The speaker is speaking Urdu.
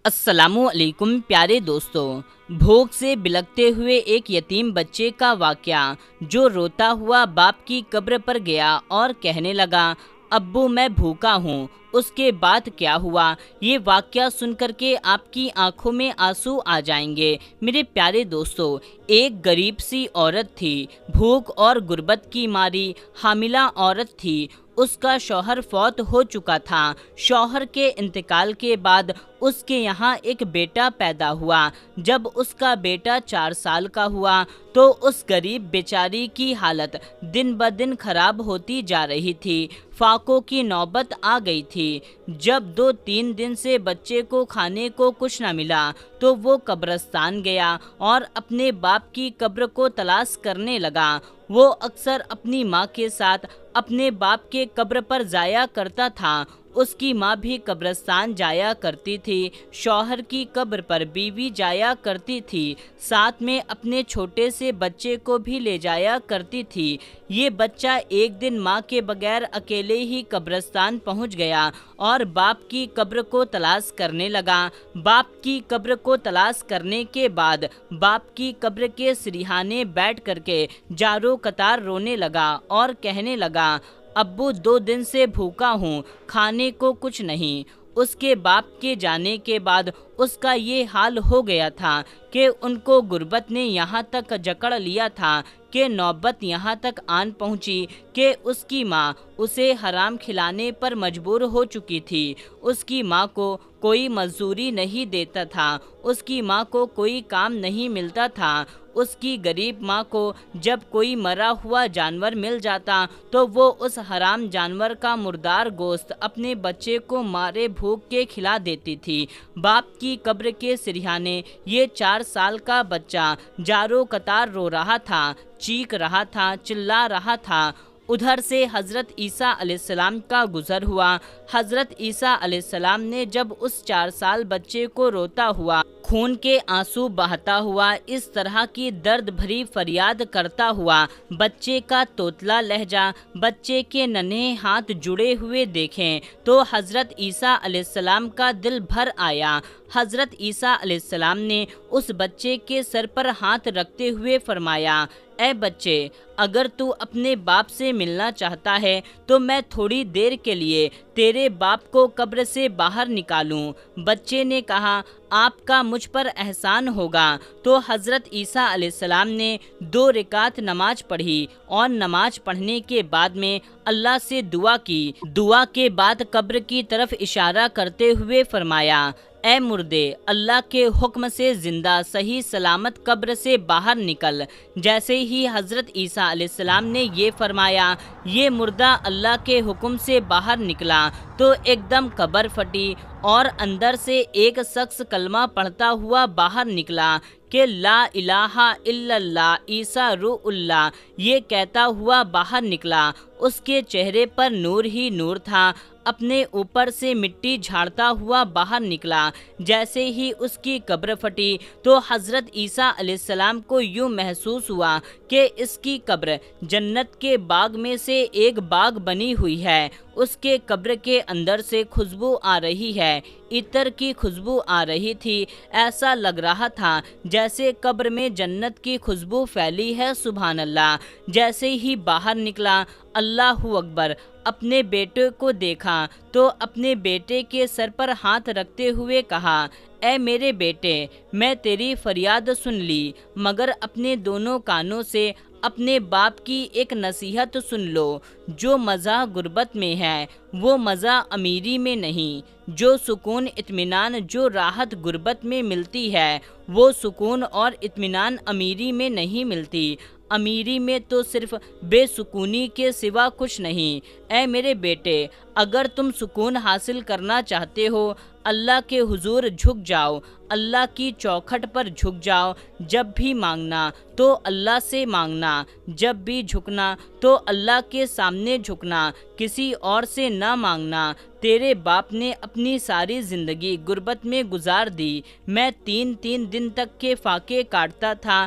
السلام علیکم پیارے دوستو، بھوک سے بلکتے ہوئے ایک یتیم بچے کا واقعہ جو روتا ہوا باپ کی قبر پر گیا اور کہنے لگا ابو میں بھوکا ہوں۔ اس کے بعد کیا ہوا، یہ واقعہ سن کر کے آپ کی آنکھوں میں آنسو آ جائیں گے۔ میرے پیارے دوستو، ایک غریب سی عورت تھی، بھوک اور غربت کی ماری حاملہ عورت تھی۔ اس کا شوہر فوت ہو چکا تھا۔ شوہر کے انتقال کے بعد اس کے یہاں ایک بیٹا پیدا ہوا۔ جب اس کا بیٹا 4 سال کا ہوا تو اس غریب بیچاری کی حالت دن بدن خراب ہوتی جا رہی تھی۔ فاقوں کی نوبت آ گئی تھی۔ جب 2-3 دن سے بچے کو کھانے کو کچھ نہ ملا تو وہ قبرستان گیا اور اپنے باپ کی قبر کو تلاش کرنے لگا۔ وہ اکثر اپنی ماں کے ساتھ اپنے باپ کے قبر پر جایا کرتا تھا۔ اس کی ماں بھی قبرستان جایا کرتی تھی، شوہر کی قبر پر بیوی جایا کرتی تھی، ساتھ میں اپنے چھوٹے سے بچے کو بھی لے جایا کرتی تھی۔ یہ بچہ ایک دن ماں کے بغیر اکیلے ہی قبرستان پہنچ گیا اور باپ کی قبر کو تلاش کرنے لگا۔ باپ کی قبر کو تلاش کرنے کے بعد باپ کی قبر کے سریحانے بیٹھ کر کے جارو قطار رونے لگا اور کہنے لگا ابو 2 دن سے بھوکا ہوں، کھانے کو کچھ نہیں۔ اس کے باپ کے جانے کے بعد اس کا یہ حال ہو گیا تھا کہ ان کو غربت نے یہاں تک جکڑ لیا تھا کہ نوبت یہاں تک آن پہنچی کہ اس کی ماں اسے حرام کھلانے پر مجبور ہو چکی تھی۔ اس کی ماں کو کوئی مزدوری نہیں دیتا تھا، اس کی ماں کو کوئی کام نہیں ملتا تھا۔ اس کی غریب ماں کو جب کوئی مرا ہوا جانور مل جاتا تو وہ اس حرام جانور کا مردار گوشت اپنے بچے کو مارے بھوک کے کھلا دیتی تھی۔ باپ کی قبر کے سریحانے یہ 4 سال کا بچہ جارو قطار رو رہا تھا، چیخ رہا تھا، چلا رہا تھا۔ ادھر سے حضرت عیسیٰ علیہ السلام کا گزر ہوا۔ حضرت عیسیٰ علیہ السلام نے جب اس 4 سال بچے کو روتا ہوا، خون کے آنسو بہتا ہوا، اس طرح کی درد بھری فریاد کرتا ہوا بچے کا توتلا لہجہ، بچے کے ننھے ہاتھ جڑے ہوئے دیکھیں تو حضرت عیسیٰ علیہ السلام کا دل بھر آیا۔ حضرت عیسیٰ علیہ السلام نے اس بچے کے سر پر ہاتھ رکھتے ہوئے فرمایا اے بچے، اگر تو اپنے باپ سے ملنا چاہتا ہے تو میں تھوڑی دیر کے لیے تیرے باپ کو قبر سے باہر نکالوں۔ بچے نے کہا آپ کا مجھ پر احسان ہوگا۔ تو حضرت عیسیٰ علیہ السلام نے 2 رکعت نماز پڑھی اور نماز پڑھنے کے بعد میں اللہ سے دعا کی۔ دعا کے بعد قبر کی طرف اشارہ کرتے ہوئے فرمایا اے مردے، اللہ کے حکم سے زندہ صحیح سلامت قبر سے باہر نکل۔ جیسے ہی حضرت عیسیٰ علیہ السلام نے یہ فرمایا، یہ مردہ اللہ کے حکم سے باہر نکلا تو ایک دم قبر پھٹی اور اندر سے ایک شخص کلمہ پڑھتا ہوا باہر نکلا کہ لا الہ الا اللہ عیسیٰ روح اللہ، یہ کہتا ہوا باہر نکلا۔ اس کے چہرے پر نور ہی نور تھا، اپنے اوپر سے مٹی جھاڑتا ہوا باہر نکلا۔ جیسے ہی اس کی قبر پھٹی تو حضرت عیسیٰ علیہ السلام کو یوں محسوس ہوا کہ اس کی قبر جنت کے باغ میں سے ایک باغ بنی ہوئی ہے۔ اس کے قبر کے اندر سے خوشبو آ رہی ہے، عطر کی خوشبو آ رہی تھی۔ ایسا لگ رہا تھا جیسے قبر میں جنت کی خوشبو پھیلی ہے، سبحان اللہ۔ جیسے ہی باہر نکلا، اللہ اکبر، اپنے بیٹے کو دیکھا تو اپنے بیٹے کے سر پر ہاتھ رکھتے ہوئے کہا اے میرے بیٹے، میں تیری فریاد سن لی، مگر اپنے دونوں کانوں سے اپنے باپ کی ایک نصیحت سن لو، جو مزہ غربت میں ہے وہ مزہ امیری میں نہیں، جو سکون اطمینان جو راحت غربت میں ملتی ہے وہ سکون اور اطمینان امیری میں نہیں ملتی۔ امیری میں تو صرف بے سکونی کے سوا کچھ نہیں۔ اے میرے بیٹے، اگر تم سکون حاصل کرنا چاہتے ہو، اللہ کے حضور جھک جاؤ، اللہ کی چوکھٹ پر جھک جاؤ۔ جب بھی مانگنا تو اللہ سے مانگنا، جب بھی جھکنا تو اللہ کے سامنے جھکنا، کسی اور سے نہ مانگنا۔ تیرے باپ نے اپنی ساری زندگی غربت میں گزار دی، میں 3 دن تک کے فاقے کاٹتا تھا،